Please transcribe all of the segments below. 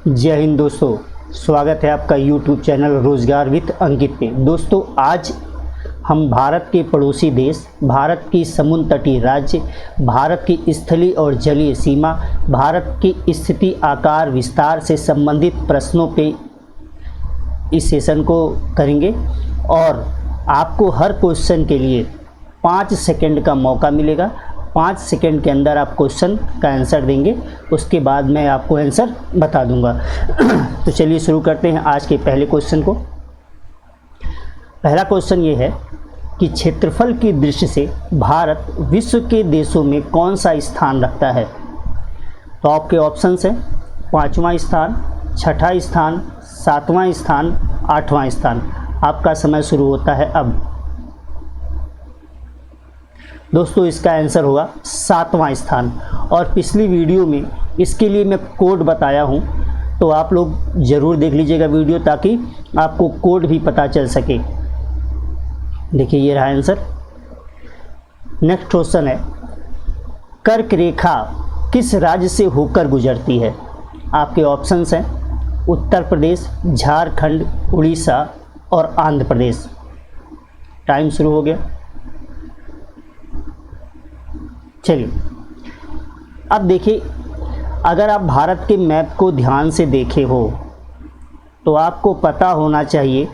जय हिंद दोस्तों, स्वागत है आपका YouTube चैनल रोजगार विद अंकित पे। दोस्तों, आज हम भारत के पड़ोसी देश, भारत की समुद्र तटीय राज्य, भारत की स्थलीय और जलीय सीमा, भारत की स्थिति, आकार, विस्तार से संबंधित प्रश्नों पे इस सेशन को करेंगे और आपको हर क्वेश्चन के लिए 5 सेकंड का मौका मिलेगा। 5 सेकंड के अंदर आप क्वेश्चन का आंसर देंगे, उसके बाद मैं आपको आंसर बता दूंगा। तो चलिए शुरू करते हैं आज के पहले क्वेश्चन को। पहला क्वेश्चन ये है कि क्षेत्रफल की दृष्टि से भारत विश्व के देशों में कौन सा स्थान रखता है। तो आपके ऑप्शंस हैं 5वां स्थान, 6ठा स्थान, 7वां स्थान, 8वां स्थान। आपका समय शुरू होता है अब। दोस्तों, इसका आंसर होगा 7वां स्थान। और पिछली वीडियो में इसके लिए मैं कोड बताया हूं, तो आप लोग ज़रूर देख लीजिएगा वीडियो, ताकि आपको कोड भी पता चल सके। देखिए, ये रहा आंसर। नेक्स्ट क्वेश्चन है, कर्क रेखा किस राज्य से होकर गुजरती है। आपके ऑप्शंस हैं उत्तर प्रदेश, झारखंड, उड़ीसा और आंध्र प्रदेश। टाइम शुरू हो गया। चलिए, अब देखिए, अगर आप भारत के मैप को ध्यान से देखे हो तो आपको पता होना चाहिए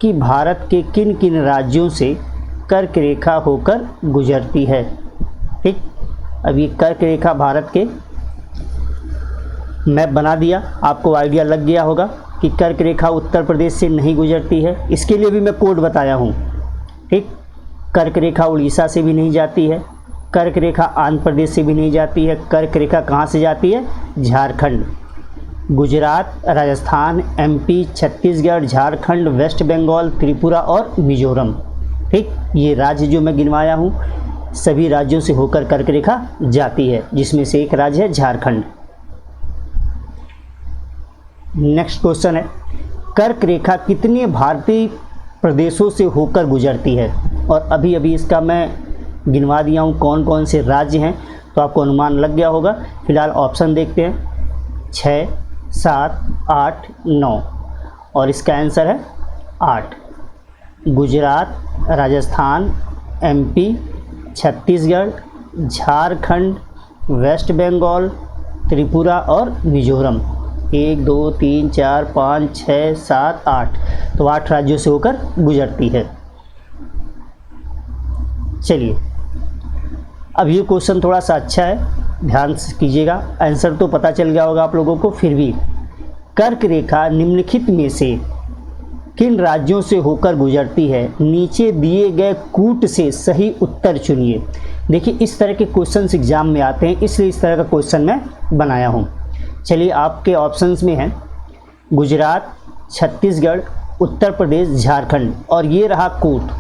कि भारत के किन किन राज्यों से कर्क रेखा होकर गुजरती है। ठीक, अब ये कर्क रेखा भारत के मैप बना दिया, आपको आइडिया लग गया होगा कि कर्क रेखा उत्तर प्रदेश से नहीं गुजरती है। इसके लिए भी मैं कोड बताया हूँ। ठीक, कर्क रेखा उड़ीसा से भी नहीं जाती है, कर्क रेखा आंध्र प्रदेश से भी नहीं जाती है। कर्क रेखा कहाँ से जाती है? झारखंड, गुजरात, राजस्थान, एमपी, छत्तीसगढ़, झारखंड, वेस्ट बंगाल, त्रिपुरा और मिजोरम। ठीक, ये राज्य जो मैं गिनवाया हूँ, सभी राज्यों से होकर कर्क रेखा जाती है, जिसमें से एक राज्य है झारखंड। नेक्स्ट क्वेश्चन है, कर्क रेखा कितने भारतीय प्रदेशों से होकर गुजरती है। और अभी अभी इसका मैं गिनवा दिया हूँ कौन कौन से राज्य हैं, तो आपको अनुमान लग गया होगा। फिलहाल ऑप्शन देखते हैं, 6, 7, 8, 9 और इसका आंसर है 8। गुजरात, राजस्थान, एमपी, छत्तीसगढ़, झारखंड, वेस्ट बंगाल, त्रिपुरा और मिजोरम। 1, 2, 3, 4, 5, 6, 7, 8, तो 8 राज्यों से होकर गुजरती है। चलिए, अब ये क्वेश्चन थोड़ा सा अच्छा है, ध्यान से कीजिएगा। आंसर तो पता चल गया होगा आप लोगों को, फिर भी कर्क रेखा निम्नलिखित में से किन राज्यों से होकर गुजरती है, नीचे दिए गए कूट से सही उत्तर चुनिए। देखिए, इस तरह के क्वेश्चंस एग्जाम में आते हैं, इसलिए इस तरह का क्वेश्चन मैं बनाया हूँ। चलिए, आपके ऑप्शंस में हैं गुजरात, छत्तीसगढ़, उत्तर प्रदेश, झारखंड और ये रहा कूट।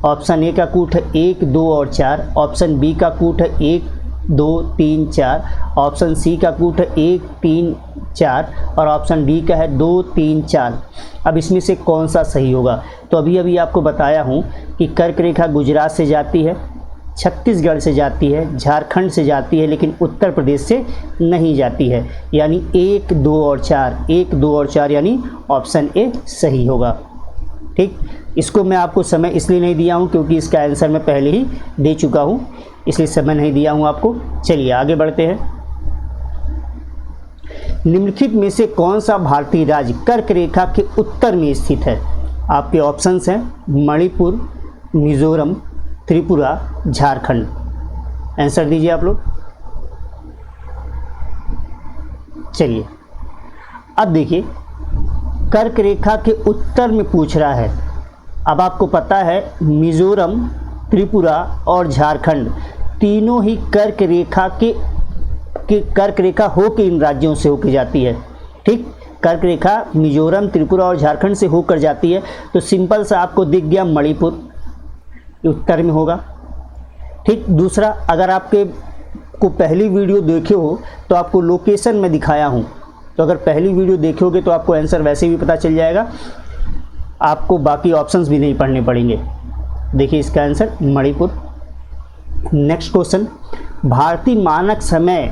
ऑप्शन ए का कूट है 1, 2 और 4, ऑप्शन बी का कूट है 1, 2, 3, 4, ऑप्शन सी का कूट है 1, 3, 4 और ऑप्शन डी का है 2, 3, 4। अब इसमें से कौन सा सही होगा? तो अभी अभी आपको बताया हूँ कि कर्क रेखा गुजरात से जाती है, छत्तीसगढ़ से जाती है, झारखंड से जाती है, लेकिन उत्तर प्रदेश से नहीं जाती है। यानी 1, 2 और 4, 1, 2 और 4 यानी ऑप्शन ए सही होगा। ठीक, इसको मैं आपको समय इसलिए नहीं दिया हूँ क्योंकि इसका आंसर मैं पहले ही दे चुका हूँ, इसलिए समय नहीं दिया हूँ आपको। चलिए आगे बढ़ते हैं। निम्नलिखित में से कौन सा भारतीय राज्य कर्क रेखा के उत्तर में स्थित है। आपके ऑप्शंस हैं मणिपुर, मिजोरम, त्रिपुरा, झारखंड। आंसर दीजिए आप लोग। चलिए, अब देखिए, कर्क रेखा के उत्तर में पूछ रहा है। अब आपको पता है मिजोरम, त्रिपुरा और झारखंड तीनों ही कर्क रेखा होकर इन राज्यों से होकर जाती है। ठीक, कर्क रेखा मिजोरम, त्रिपुरा और झारखंड से होकर जाती है। तो सिंपल सा आपको दिख गया मणिपुर उत्तर में होगा। ठीक, दूसरा, अगर आपके को पहली वीडियो देखे हो तो आपको लोकेशन में दिखाया हूँ, तो अगर पहली वीडियो देखोगे तो आपको आंसर वैसे भी पता चल जाएगा, आपको बाकी ऑप्शंस भी नहीं पढ़ने पड़ेंगे। देखिए, इसका आंसर मणिपुर। नेक्स्ट क्वेश्चन, भारतीय मानक समय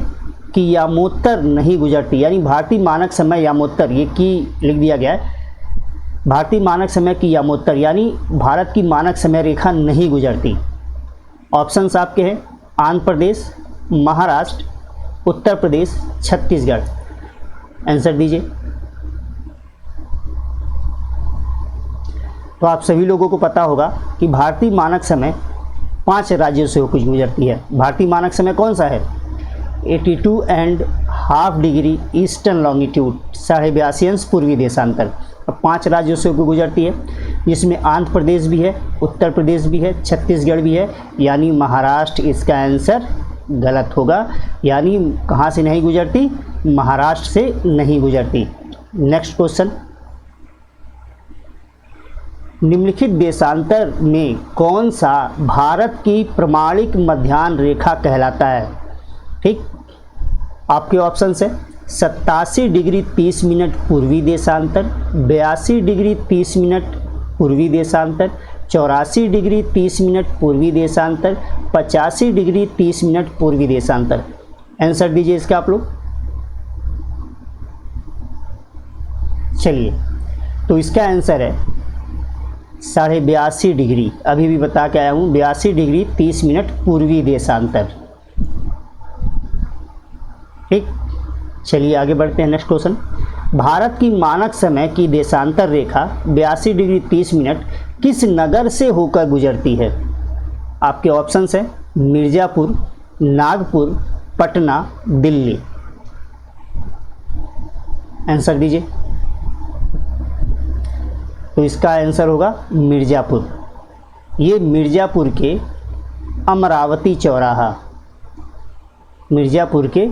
की यामोत्तर नहीं गुजरती, यानी भारतीय मानक समय यामोत्तर, ये की लिख दिया गया है, भारतीय मानक समय की यामोत्तर यानी भारत की मानक समय रेखा नहीं गुजरती। ऑप्शंस आपके हैं आंध्र प्रदेश, महाराष्ट्र, उत्तर प्रदेश, छत्तीसगढ़। आंसर दीजिए। तो आप सभी लोगों को पता होगा कि भारतीय मानक समय 5 राज्यों से होकर गुजरती है। भारतीय मानक समय कौन सा है? 82.5 डिग्री ईस्टर्न लॉन्गिट्यूड, 82.5 अंश पूर्वी देशांतर, 5 राज्यों से होकर गुजरती है, जिसमें आंध्र प्रदेश भी है, उत्तर प्रदेश भी है, छत्तीसगढ़ भी है, यानी महाराष्ट्र इसका आंसर गलत होगा। यानी कहाँ से नहीं गुजरती? महाराष्ट्र से नहीं गुजरती। नेक्स्ट क्वेश्चन, निम्नलिखित देशांतर में कौन सा भारत की प्रमाणिक मध्याह्न रेखा कहलाता है? ठीक, आपके ऑप्शन है 87 डिग्री 30 मिनट पूर्वी देशांतर, 82 डिग्री 30 मिनट पूर्वी देशांतर, 84 डिग्री 30 मिनट पूर्वी देशांतर, 85 डिग्री 30 मिनट पूर्वी देशांतर। आंसर दीजिए इसका आप लोग। चलिए, तो इसका आंसर है 82.5 डिग्री, अभी भी बता के आया हूँ, 82 डिग्री 30 मिनट पूर्वी देशांतर। ठीक, चलिए आगे बढ़ते हैं। नेक्स्ट क्वेश्चन, भारत की मानक समय की देशांतर रेखा 82 डिग्री 30 मिनट किस नगर से होकर गुजरती है? आपके ऑप्शंस हैं मिर्ज़ापुर, नागपुर, पटना, दिल्ली। आंसर दीजिए। तो इसका आंसर होगा मिर्ज़ापुर। ये मिर्ज़ापुर के अमरावती चौराहा, मिर्ज़ापुर के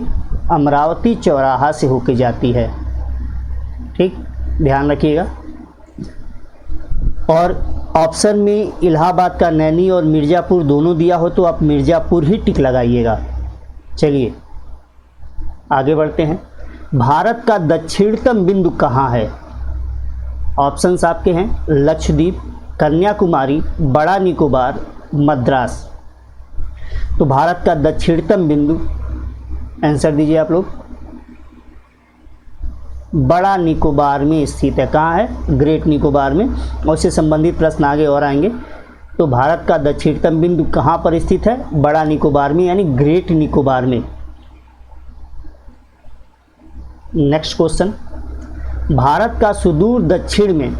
अमरावती चौराहा से होके जाती है। ठीक, ध्यान रखिएगा। और ऑप्शन में इलाहाबाद का नैनी और मिर्ज़ापुर दोनों दिया हो तो आप मिर्ज़ापुर ही टिक लगाइएगा। चलिए आगे बढ़ते हैं। भारत का दक्षिणतम बिंदु कहाँ है? ऑप्शंस आपके हैं लक्षद्वीप, कन्याकुमारी, बड़ा निकोबार, मद्रास। तो भारत का दक्षिणतम बिंदु, आंसर दीजिए आप लोग, बड़ा निकोबार में स्थित है। कहाँ है? ग्रेट निकोबार में। और इससे संबंधित प्रश्न आगे और आएंगे। तो भारत का दक्षिणतम बिंदु कहाँ पर स्थित है? बड़ा निकोबार में, यानी ग्रेट निकोबार में। नेक्स्ट क्वेश्चन, भारत का सुदूर दक्षिण में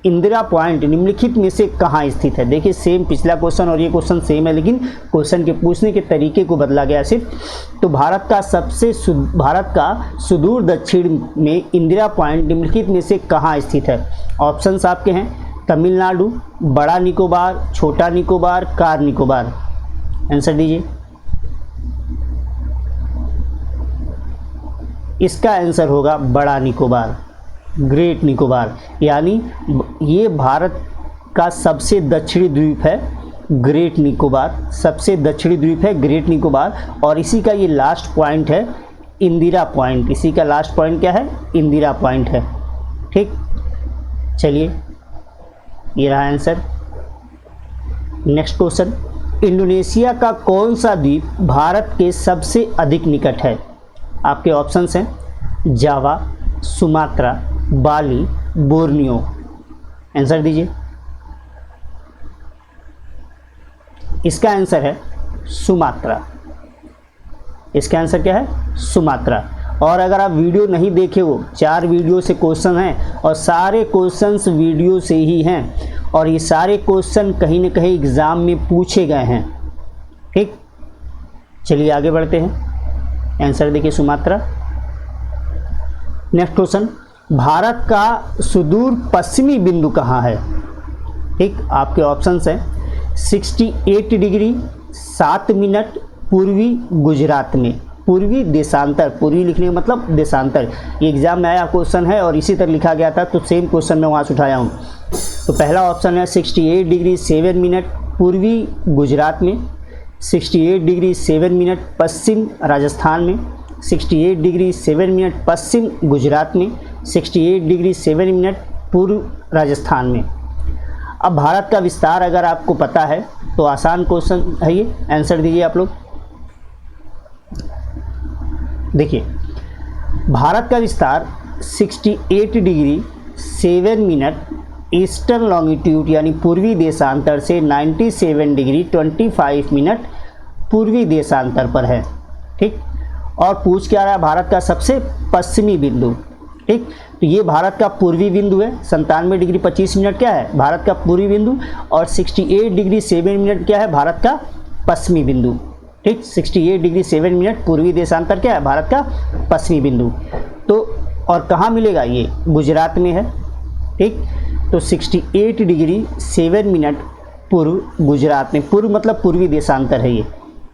इंदिरा पॉइंट निम्नलिखित में से कहाँ स्थित है? देखिए सेम पिछला क्वेश्चन और ये क्वेश्चन सेम है, लेकिन क्वेश्चन के पूछने के तरीके को बदला गया सिर्फ। तो भारत का सुदूर दक्षिण में इंदिरा पॉइंट निम्नलिखित में से कहाँ स्थित है? ऑप्शंस आपके हैं तमिलनाडु, बड़ा निकोबार, छोटा निकोबार, कार निकोबार। आंसर दीजिए। इसका आंसर होगा बड़ा निकोबार, ग्रेट निकोबार। यानी ये भारत का सबसे दक्षिणी द्वीप है ग्रेट निकोबार, सबसे दक्षिणी द्वीप है ग्रेट निकोबार। और इसी का ये लास्ट पॉइंट है इंदिरा पॉइंट। इसी का लास्ट पॉइंट क्या है? इंदिरा पॉइंट है। ठीक, चलिए ये रहा आंसर। नेक्स्ट क्वेश्चन, इंडोनेशिया का कौन सा द्वीप भारत के सबसे अधिक निकट है? आपके ऑप्शंस हैं जावा, सुमात्रा, बाली, बोर्नियो। आंसर दीजिए। इसका आंसर है सुमात्रा। इसका आंसर क्या है? सुमात्रा। और अगर आप वीडियो नहीं देखे हो, 4 वीडियो से क्वेश्चन हैं और सारे क्वेश्चंस वीडियो से ही हैं, और ये सारे क्वेश्चन कहीं ना कहीं एग्ज़ाम में पूछे गए हैं। ठीक, चलिए आगे बढ़ते हैं। आंसर देखिए सुमात्रा। नेक्स्ट क्वेश्चन, भारत का सुदूर पश्चिमी बिंदु कहाँ है? ठीक, आपके ऑप्शंस हैं 68 डिग्री 7 मिनट पूर्वी गुजरात में। पूर्वी देशांतर, पूर्वी लिखने का मतलब देशांतर, ये एग्जाम में आया क्वेश्चन है और इसी तरह लिखा गया था, तो सेम क्वेश्चन मैं वहाँ से उठाया हूँ। तो पहला ऑप्शन है 68 डिग्री 7 मिनट पूर्वी गुजरात में, 68 डिग्री 7 मिनट पश्चिम राजस्थान में, 68 डिग्री 7 मिनट पश्चिम गुजरात में, 68 डिग्री 7 मिनट पूर्व राजस्थान में। अब भारत का विस्तार अगर आपको पता है तो आसान क्वेश्चन है ये, आंसर दीजिए आप लोग। देखिए, भारत का विस्तार 68 डिग्री 7 मिनट ईस्टर्न लॉन्गिट्यूड यानी पूर्वी देशांतर से 97 डिग्री 25 मिनट पूर्वी देशांतर पर है। ठीक, और पूछ क्या रहा है, भारत का सबसे पश्चिमी बिंदु। ठीक, तो ये भारत का पूर्वी बिंदु है, 97 डिग्री 25 मिनट क्या है भारत का पूर्वी बिंदु, और 68 डिग्री 7 मिनट क्या है भारत का पश्चिमी बिंदु। ठीक, 68 डिग्री 7 मिनट पूर्वी देशांतर क्या है भारत का पश्चिमी बिंदु। तो और कहाँ मिलेगा, ये गुजरात में है। ठीक, तो 68 डिग्री 7 मिनट पूर्व गुजरात में, पूर्व मतलब पूर्वी देशांतर है ये।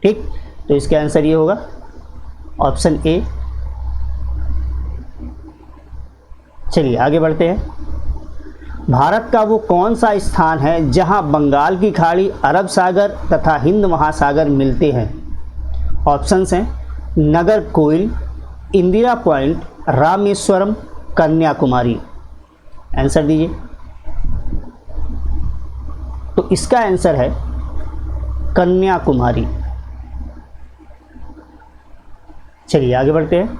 ठीक, तो इसका आंसर ये होगा ऑप्शन ए। चलिए आगे बढ़ते हैं। भारत का वो कौन सा स्थान है जहां बंगाल की खाड़ी, अरब सागर तथा हिंद महासागर मिलते हैं? ऑप्शंस हैं नागरकोइल, इंदिरा पॉइंट, रामेश्वरम, कन्याकुमारी। आंसर दीजिए। तो इसका आंसर है कन्याकुमारी। चलिए आगे बढ़ते हैं।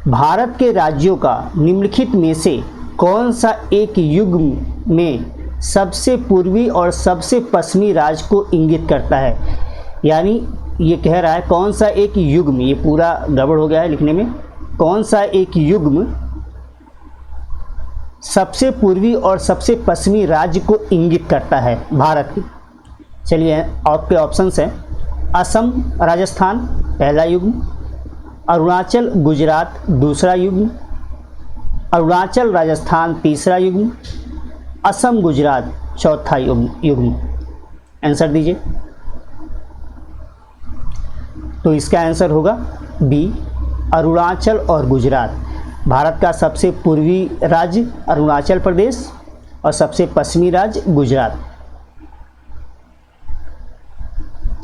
भारत के राज्यों का निम्नलिखित में से कौन सा एक युग्म में सबसे पूर्वी और सबसे पश्चिमी राज्य को इंगित करता है? यानी ये कह रहा है कौन सा एक युग्म, ये पूरा गड़बड़ हो गया है लिखने में, कौन सा एक युग्म सबसे पूर्वी और सबसे पश्चिमी राज्य को इंगित करता है भारत की? चलिए आपके ऑप्शंस हैं असम राजस्थान पहला युग्म, अरुणाचल गुजरात दूसरा युग्म, अरुणाचल राजस्थान तीसरा युग्म, असम गुजरात चौथा युग्म। आंसर दीजिए। तो इसका आंसर होगा बी, अरुणाचल और गुजरात। भारत का सबसे पूर्वी राज्य अरुणाचल प्रदेश और सबसे पश्चिमी राज्य गुजरात।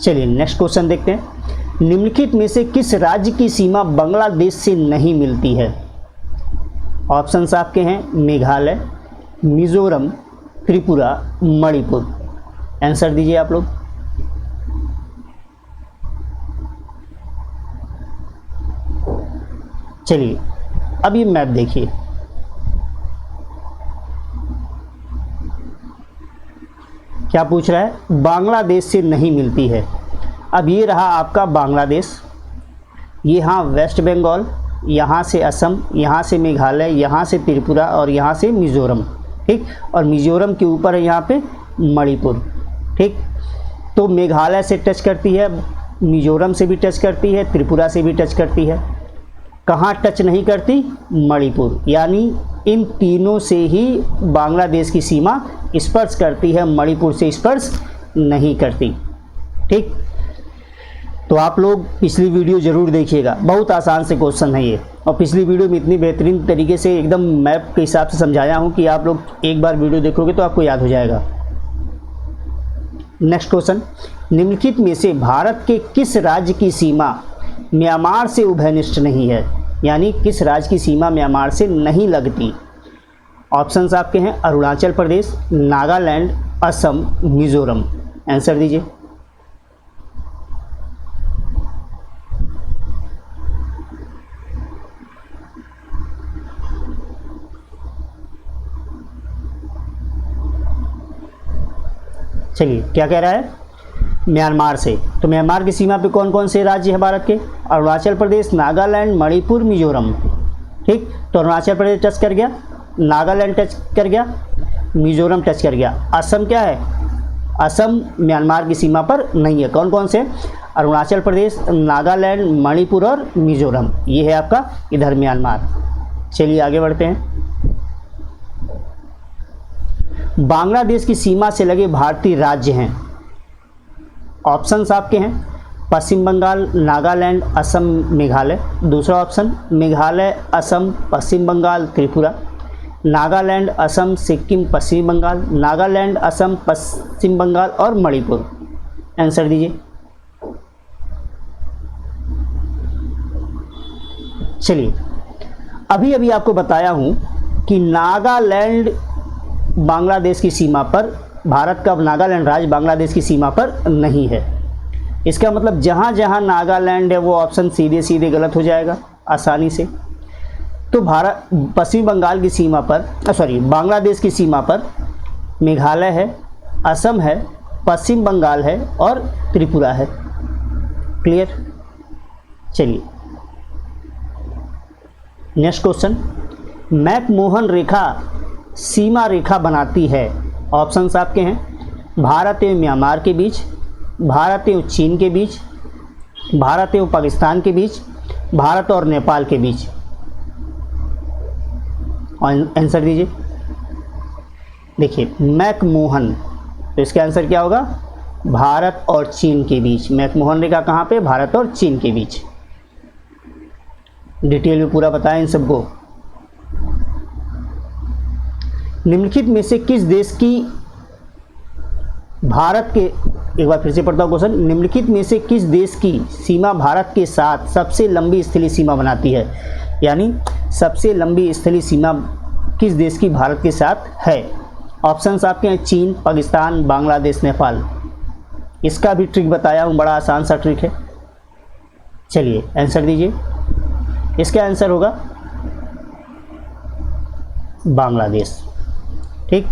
चलिए नेक्स्ट क्वेश्चन देखते हैं। निम्नलिखित में से किस राज्य की सीमा बांग्लादेश से नहीं मिलती है? ऑप्शंस आपके हैं मेघालय, मिजोरम, त्रिपुरा, मणिपुर। आंसर दीजिए आप लोग। चलिए अब ये मैप देखिए। क्या पूछ रहा है? बांग्लादेश से नहीं मिलती है। अब ये रहा आपका बांग्लादेश, ये हाँ वेस्ट बंगाल, यहाँ से असम, यहाँ से मेघालय, यहाँ से त्रिपुरा और यहाँ से मिज़ोरम। ठीक, और मिज़ोरम के ऊपर है यहाँ पे मणिपुर। ठीक, तो मेघालय से टच करती है, मिज़ोरम से भी टच करती है, त्रिपुरा से भी टच करती है। कहाँ टच नहीं करती? मणिपुर। यानी इन तीनों से ही बांग्लादेश की सीमा स्पर्श करती है, मणिपुर से स्पर्श नहीं करती। ठीक, तो आप लोग पिछली वीडियो ज़रूर देखिएगा, बहुत आसान से क्वेश्चन है ये, और पिछली वीडियो में इतनी बेहतरीन तरीके से एकदम मैप के हिसाब से समझाया हूँ कि आप लोग एक बार वीडियो देखोगे तो आपको याद हो जाएगा। Next question. निम्नलिखित में से भारत के किस राज्य की सीमा म्यांमार से उभयनिष्ठ नहीं है? यानी किस राज्य की सीमा म्यांमार से नहीं लगती? ऑप्शंस आपके हैं अरुणाचल प्रदेश, नागालैंड, असम, मिजोरम। आंसर दीजिए। चलिए क्या कह रहा है? म्यांमार से। तो म्यांमार की सीमा पे कौन कौन से राज्य है भारत के? अरुणाचल प्रदेश, नागालैंड, मणिपुर, मिजोरम। ठीक, तो अरुणाचल प्रदेश टच कर गया, नागालैंड टच कर गया, मिजोरम टच कर गया। असम क्या है? असम म्यांमार की सीमा पर नहीं है। कौन कौन से? अरुणाचल प्रदेश, नागालैंड, मणिपुर और मिजोरम। ये है आपका इधर म्यांमार। चलिए आगे बढ़ते हैं। बांग्लादेश की सीमा से लगे भारतीय राज्य हैं। ऑप्शंस आपके हैं पश्चिम बंगाल, नागालैंड, असम, मेघालय। दूसरा ऑप्शन मेघालय, असम, पश्चिम बंगाल, त्रिपुरा। नागालैंड, असम, सिक्किम, पश्चिम बंगाल। नागालैंड, असम, पश्चिम बंगाल और मणिपुर। आंसर दीजिए। चलिए अभी अभी आपको बताया हूं कि नागालैंड बांग्लादेश की सीमा पर, भारत का नागालैंड राज्य बांग्लादेश की सीमा पर नहीं है। इसका मतलब जहाँ जहाँ नागालैंड है वो ऑप्शन सीधे सीधे गलत हो जाएगा। आसानी से। तो भारत पश्चिम बंगाल की सीमा पर बांग्लादेश की सीमा पर मेघालय है, असम है, पश्चिम बंगाल है और त्रिपुरा है। क्लियर। चलिए नेक्स्ट क्वेश्चन, मैकमोहन रेखा सीमा रेखा बनाती है। ऑप्शंस आपके हैं भारत एवं म्यांमार के बीच, भारत एवं चीन के बीच, भारत एवं पाकिस्तान के बीच, भारत और नेपाल के बीच। आंसर दीजिए। देखिए मैकमोहन, तो इसका आंसर क्या होगा? भारत और चीन के बीच। मैकमोहन रेखा कहाँ पे? भारत और चीन के बीच। डिटेल में पूरा बताएं इन सबको। निम्नलिखित में से किस देश की भारत के, एक बार फिर से पढ़ता हूँ क्वेश्चन, निम्नलिखित में से किस देश की सीमा भारत के साथ सबसे लंबी स्थलीय सीमा बनाती है? यानी सबसे लंबी स्थलीय सीमा किस देश की भारत के साथ है? ऑप्शंस आपके हैं चीन, पाकिस्तान, बांग्लादेश, नेपाल। इसका भी ट्रिक बताया हूँ, बड़ा आसान सा ट्रिक है। चलिए आंसर दीजिए। इसका आंसर होगा बांग्लादेश। ठीक।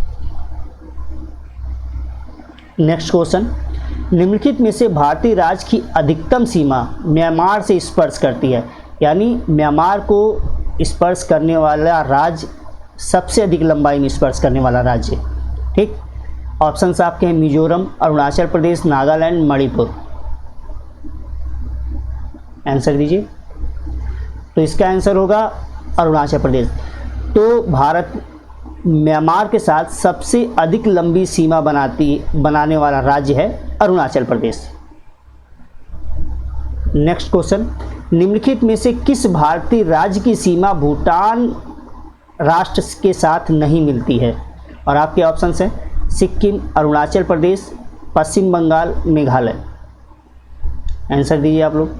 नेक्स्ट क्वेश्चन, निम्नलिखित में से भारतीय राज्य की अधिकतम सीमा म्यांमार से स्पर्श करती है। यानी म्यांमार को स्पर्श करने वाला राज्य सबसे अधिक लंबाई में स्पर्श करने वाला राज्य। ठीक। ऑप्शंस आपके हैं मिजोरम, अरुणाचल प्रदेश, नागालैंड, मणिपुर। आंसर दीजिए। तो इसका आंसर होगा अरुणाचल प्रदेश। तो भारत म्यांमार के साथ सबसे अधिक लंबी सीमा बनाने वाला राज्य है अरुणाचल प्रदेश। नेक्स्ट क्वेश्चन, निम्नलिखित में से किस भारतीय राज्य की सीमा भूटान राष्ट्र के साथ नहीं मिलती है? और आपके ऑप्शंस हैं सिक्किम, अरुणाचल प्रदेश, पश्चिम बंगाल, मेघालय। आंसर दीजिए आप लोग,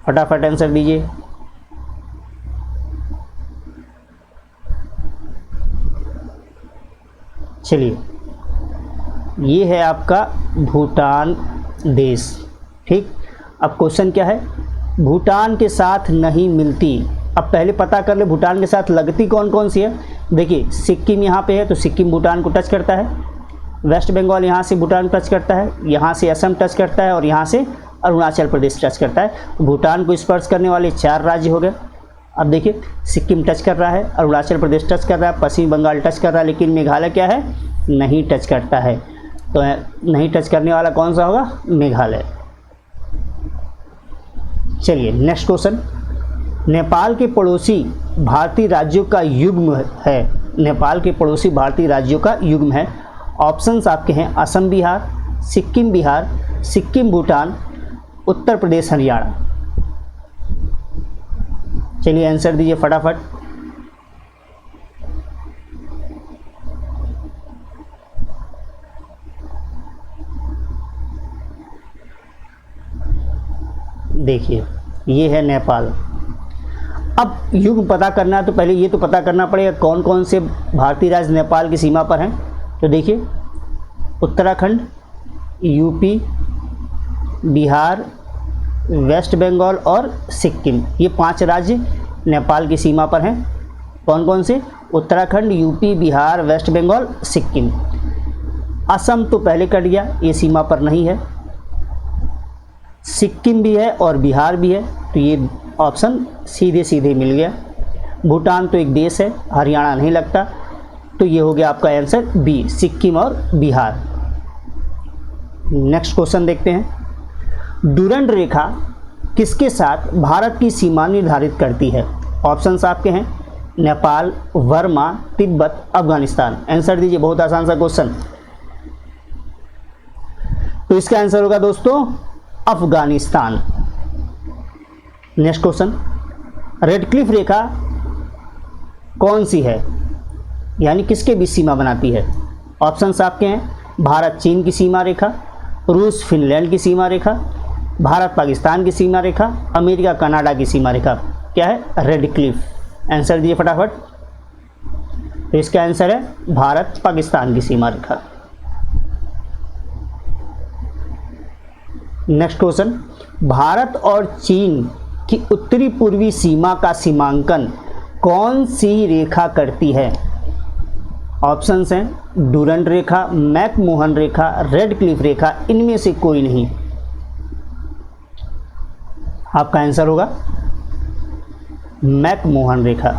फटाफट आंसर दीजिए। चलिए ये है आपका भूटान देश। ठीक। अब क्वेश्चन क्या है? भूटान के साथ नहीं मिलती। अब पहले पता कर ले भूटान के साथ लगती कौन कौन सी है। देखिए सिक्किम यहाँ पे है तो सिक्किम भूटान को टच करता है, वेस्ट बंगाल यहाँ से भूटान टच करता है, यहाँ से असम टच करता है और यहाँ से अरुणाचल प्रदेश टच करता है। भूटान को स्पर्श करने वाले 4 राज्य हो गए। अब देखिए सिक्किम टच कर रहा है, अरुणाचल प्रदेश टच कर रहा है, पश्चिम बंगाल टच कर रहा है, लेकिन मेघालय क्या है? नहीं टच करता है। तो नहीं टच करने वाला कौन सा होगा? मेघालय। चलिए नेक्स्ट क्वेश्चन, नेपाल के पड़ोसी भारतीय राज्यों का युग्म है। नेपाल के पड़ोसी भारतीय राज्यों का युग्म है। ऑप्शंस आपके हैं असम बिहार, सिक्किम बिहार, सिक्किम भूटान, उत्तर प्रदेश हरियाणा। चलिए आंसर दीजिए फटाफट। देखिए ये है नेपाल। अब युग पता करना है तो पहले ये तो पता करना पड़ेगा कौन कौन से भारतीय राज्य नेपाल की सीमा पर हैं। तो देखिए उत्तराखंड, यूपी, बिहार, वेस्ट बंगाल और सिक्किम, ये 5 राज्य नेपाल की सीमा पर हैं। कौन कौन से? उत्तराखंड, यूपी, बिहार, वेस्ट बंगाल, सिक्किम। असम तो पहले कट गया, ये सीमा पर नहीं है। सिक्किम भी है और बिहार भी है, तो ये ऑप्शन सीधे सीधे मिल गया। भूटान तो एक देश है, हरियाणा नहीं लगता, तो ये हो गया आपका आंसर बी, सिक्किम और बिहार। नेक्स्ट क्वेश्चन देखते हैं, डुरंड रेखा किसके साथ भारत की सीमा निर्धारित करती है? ऑप्शंस आपके हैं नेपाल, वर्मा, तिब्बत, अफगानिस्तान। आंसर दीजिए, बहुत आसान सा क्वेश्चन। तो इसका आंसर होगा दोस्तों Afghanistan. Next question, Radcliffe रेखा कौन सी है, यानी किसके बीच सीमा बनाती है? ऑप्शंस आपके हैं भारत चीन की सीमा रेखा, रूस फिनलैंड की सीमा रेखा, भारत पाकिस्तान की सीमा रेखा, अमेरिका कनाडा की सीमा रेखा। क्या है? Red Cliff. आंसर दिए फटाफट। तो इसका आंसर है भारत पाकिस्तान की सीमा रेखा। नेक्स्ट क्वेश्चन, भारत और चीन की उत्तरी पूर्वी सीमा का सीमांकन कौन सी रेखा करती है? ऑप्शंस हैं डूरंड रेखा, मैकमोहन रेखा, रेड क्लिफ रेखा, इनमें से कोई नहीं। आपका आंसर होगा मैकमोहन रेखा।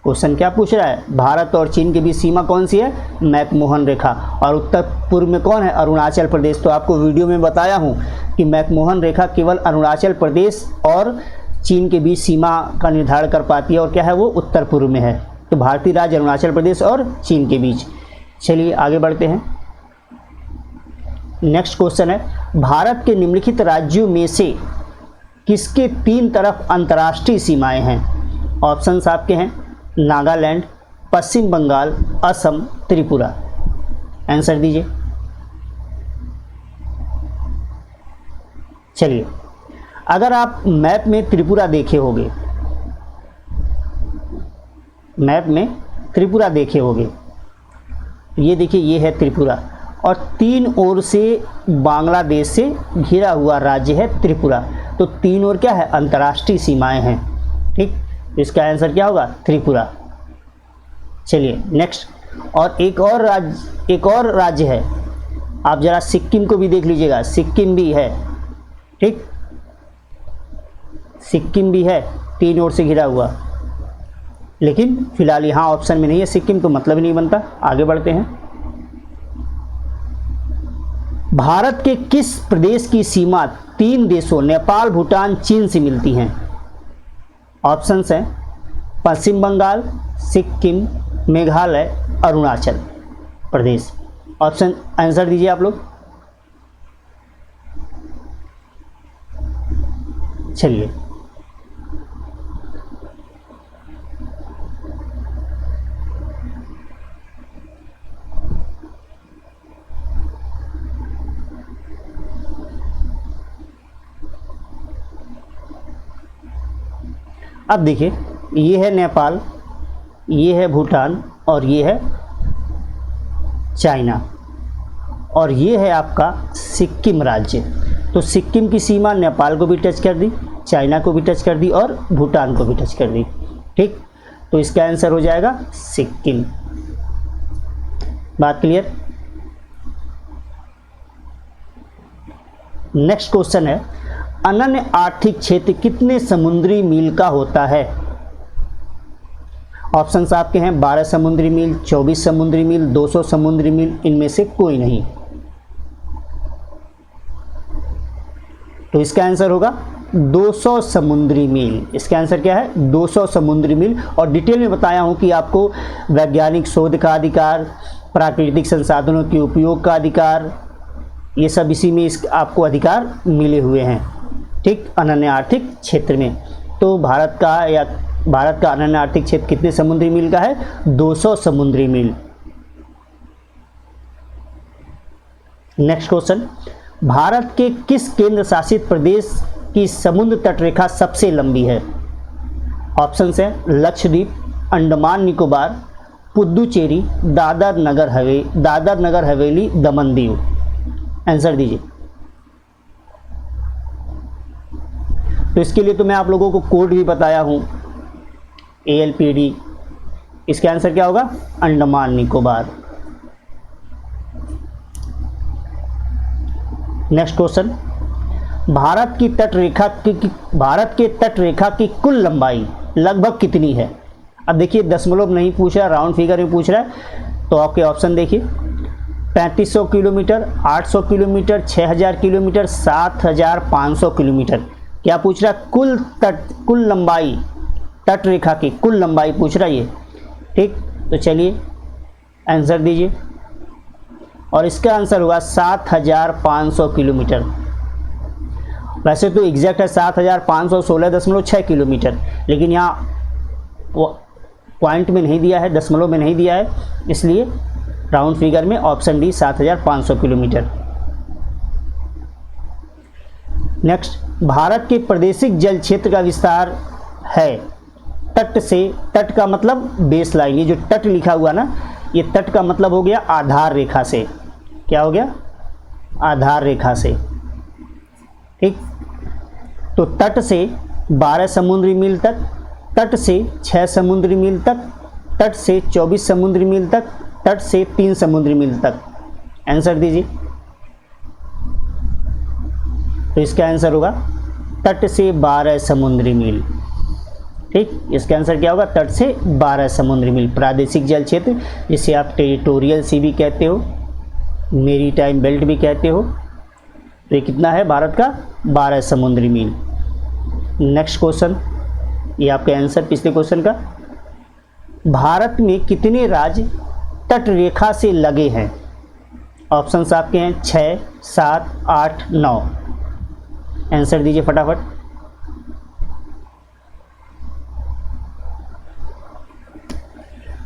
क्वेश्चन क्या पूछ रहा है? भारत और चीन के बीच सीमा कौन सी है? मैकमोहन रेखा। और उत्तर पूर्व में कौन है? अरुणाचल प्रदेश। तो आपको वीडियो में बताया हूं कि मैकमोहन रेखा केवल अरुणाचल प्रदेश और चीन के बीच सीमा का निर्धारण कर पाती है, और क्या है वो? उत्तर पूर्व में है। तो भारतीय राज्य अरुणाचल प्रदेश और चीन के बीच। चलिए आगे बढ़ते हैं। नेक्स्ट क्वेश्चन है, भारत के निम्नलिखित राज्यों में से किसके 3 तरफ अंतर्राष्ट्रीय सीमाएं हैं? ऑप्शंस आपके हैं नागालैंड, पश्चिम बंगाल, असम, त्रिपुरा। आंसर दीजिए। चलिए, अगर आप मैप में त्रिपुरा देखे होंगे, मैप में त्रिपुरा देखे होंगे, ये देखिए ये है त्रिपुरा, और 3 ओर से बांग्लादेश से घिरा हुआ राज्य है त्रिपुरा। तो 3 ओर क्या है? अंतर्राष्ट्रीय सीमाएं हैं। ठीक, इसका आंसर क्या होगा? त्रिपुरा। चलिए नेक्स्ट, और एक और राज्य है, आप जरा सिक्किम को भी देख लीजिएगा, सिक्किम भी है। ठीक, सिक्किम भी है 3 ओर से घिरा हुआ, लेकिन फिलहाल यहाँ ऑप्शन में नहीं है सिक्किम, तो मतलब ही नहीं बनता। आगे बढ़ते हैं। भारत के किस प्रदेश की सीमा 3 देशों नेपाल, भूटान, चीन से मिलती हैं? ऑप्शंस हैं पश्चिम बंगाल, सिक्किम, मेघालय, अरुणाचल प्रदेश। ऑप्शन आंसर दीजिए आप लोग। चलिए, अब देखिए ये है नेपाल, ये है भूटान, और ये है चाइना, और ये है आपका सिक्किम राज्य। तो सिक्किम की सीमा नेपाल को भी टच कर दी, चाइना को भी टच कर दी, और भूटान को भी टच कर दी। ठीक, तो इसका आंसर हो जाएगा सिक्किम। बात क्लियर? नेक्स्ट क्वेश्चन है, अनन्य आर्थिक क्षेत्र कितने समुद्री मील का होता है? ऑप्शंस आपके हैं 12 समुद्री मील, 24 समुद्री मील, 200 समुद्री मील, इनमें से कोई नहीं। तो इसका आंसर होगा 200 समुद्री मील। इसका आंसर क्या है? 200 समुद्री मील। और डिटेल में बताया हूं कि आपको वैज्ञानिक शोध का अधिकार, प्राकृतिक संसाधनों के उपयोग का अधिकार, ये सब इसी में आपको अधिकार मिले हुए हैं। ठीक, अनन्य आर्थिक क्षेत्र में। तो भारत का अनन्य आर्थिक क्षेत्र कितने समुद्री मील का है? 200 समुद्री मील। नेक्स्ट क्वेश्चन, भारत के किस केंद्र शासित प्रदेश की समुद्र तटरेखा सबसे लंबी है? ऑप्शंस हैं लक्षद्वीप, अंडमान निकोबार, पुदुचेरी, दादर नगर हवेली, दमन दीव। आंसर दीजिए। तो इसके लिए तो मैं आप लोगों को कोड भी बताया हूं, ALPD। इसका आंसर क्या होगा? अंडमान निकोबार। नेक्स्ट क्वेश्चन, भारत के तटरेखा की कुल लंबाई लगभग कितनी है? अब देखिए दशमलव नहीं पूछ रहा, राउंड फिगर में पूछ रहा है। तो आपके ऑप्शन देखिए 3500 किलोमीटर, 800 किलोमीटर, 6000 किलोमीटर, 7500 किलोमीटर। क्या पूछ रहा है? कुल लंबाई, तटरेखा की कुल लंबाई पूछ रहा है ये। ठीक, तो चलिए आंसर दीजिए। और इसका आंसर होगा 7500 किलोमीटर। वैसे तो एग्जैक्ट है 7516.6 किलोमीटर, लेकिन यहाँ पॉइंट में नहीं दिया है, दशमलव में नहीं दिया है, इसलिए राउंड फिगर में option D 7500 kilometre. Next, Bharat के प्रादेशिक जल क्षेत्र का विस्तार है तट का मतलब बेस लाइन, ये जो तट लिखा हुआ ना, ये तट का मतलब हो गया आधार रेखा से। क्या हो गया? आधार रेखा से। ठीक। तो तट से 12 समुद्री मील तक, तट से 6 समुद्री मील तक, तट से 24 समुद्री मील तक, तट से 3 समुद्री मील तक। आंसर दीजिए। तो इसका आंसर होगा तट से 12 समुद्री मील। ठीक, इसका आंसर क्या होगा? तट से 12 समुद्री मील। प्रादेशिक जल क्षेत्र जिसे आप टेरिटोरियल सी भी कहते हो, मेरीटाइम बेल्ट भी कहते हो। तो ये कितना है भारत का? 12 समुद्री मील। नेक्स्ट क्वेश्चन, ये आपका आंसर पिछले क्वेश्चन का। भारत में कितने राज्य तट रेखा से लगे हैं? ऑप्शंस आपके हैं 6, 7, 8, 9। आंसर दीजिए फटाफट।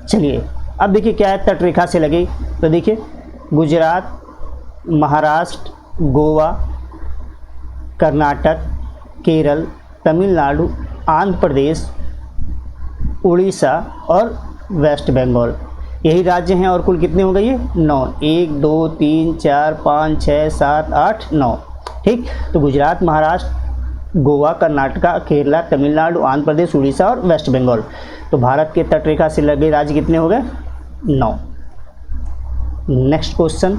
चलिए अब देखिए क्या है तट रेखा से लगे। तो देखिए गुजरात, महाराष्ट्र, गोवा, कर्नाटक, केरल, तमिलनाडु, आंध्र प्रदेश, उड़ीसा और वेस्ट बंगाल, यही राज्य हैं। और कुल कितने हो गए ये? 9। 1, 2, 3, 4, 5, 6, 7, 8, 9। ठीक, तो गुजरात, महाराष्ट्र, गोवा, कर्नाटका, केरला, तमिलनाडु, आंध्र प्रदेश, उड़ीसा और वेस्ट बंगाल। तो भारत के तट रेखा से लगे राज्य कितने हो गए? 9। नेक्स्ट क्वेश्चन,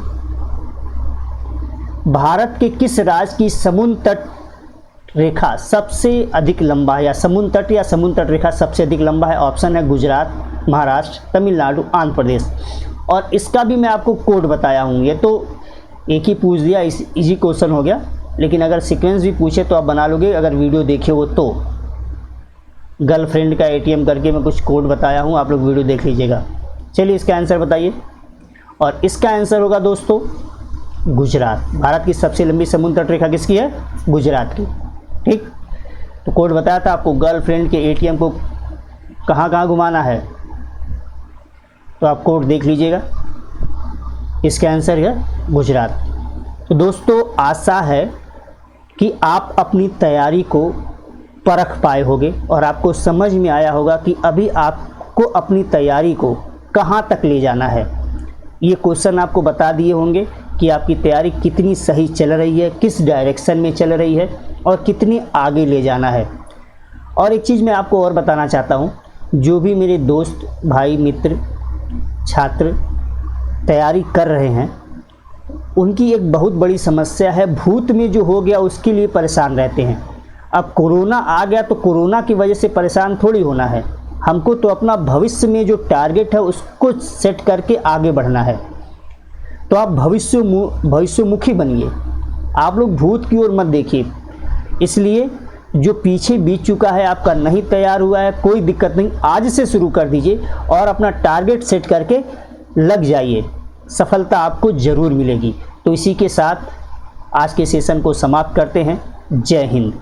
भारत के किस राज्य की समुद्र तट रेखा सबसे अधिक लंबा है, या समुद्र तट या समुद्र तट रेखा सबसे अधिक लंबा है? ऑप्शन है गुजरात, महाराष्ट्र, तमिलनाडु, आंध्र प्रदेश। और इसका भी मैं आपको कोड बताया हूँ। ये तो एक ही पूछ दिया, इजी क्वेश्चन हो गया, लेकिन अगर सीक्वेंस भी पूछे तो आप बना लोगे अगर वीडियो देखे हो तो। गर्लफ्रेंड का ATM करके मैं कुछ कोड बताया हूँ, आप लोग वीडियो देख लीजिएगा। चलिए इसका आंसर बताइए। और इसका आंसर होगा दोस्तों गुजरात। भारत की सबसे लंबी समुद्र तट रेखा किसकी है? गुजरात की। ठीक, तो कोड बताया था आपको, गर्लफ्रेंड के ATM को कहाँ कहाँ घुमाना है, तो आप कोड देख लीजिएगा। इसका आंसर है गुजरात। तो दोस्तों आशा है कि आप अपनी तैयारी को परख पाए होंगे और आपको समझ में आया होगा कि अभी आपको अपनी तैयारी को कहाँ तक ले जाना है। ये क्वेश्चन आपको बता दिए होंगे कि आपकी तैयारी कितनी सही चल रही है, किस डायरेक्शन में चल रही है और कितनी आगे ले जाना है। और एक चीज़ मैं आपको और बताना चाहता हूँ, जो भी मेरे दोस्त, भाई, मित्र, छात्र तैयारी कर रहे हैं, उनकी एक बहुत बड़ी समस्या है, भूत में जो हो गया उसके लिए परेशान रहते हैं। अब कोरोना आ गया तो कोरोना की वजह से परेशान थोड़ी होना है, हमको तो अपना भविष्य में जो टारगेट है उसको सेट करके आगे बढ़ना है। तो आप भविष्योन्मुखी बनिए, आप लोग भूत की ओर मत देखिए। इसलिए जो पीछे बीत चुका है, आपका नहीं तैयार हुआ है, कोई दिक्कत नहीं, आज से शुरू कर दीजिए और अपना टारगेट सेट करके लग जाइए, सफलता आपको ज़रूर मिलेगी। तो इसी के साथ आज के सेशन को समाप्त करते हैं। जय हिंद।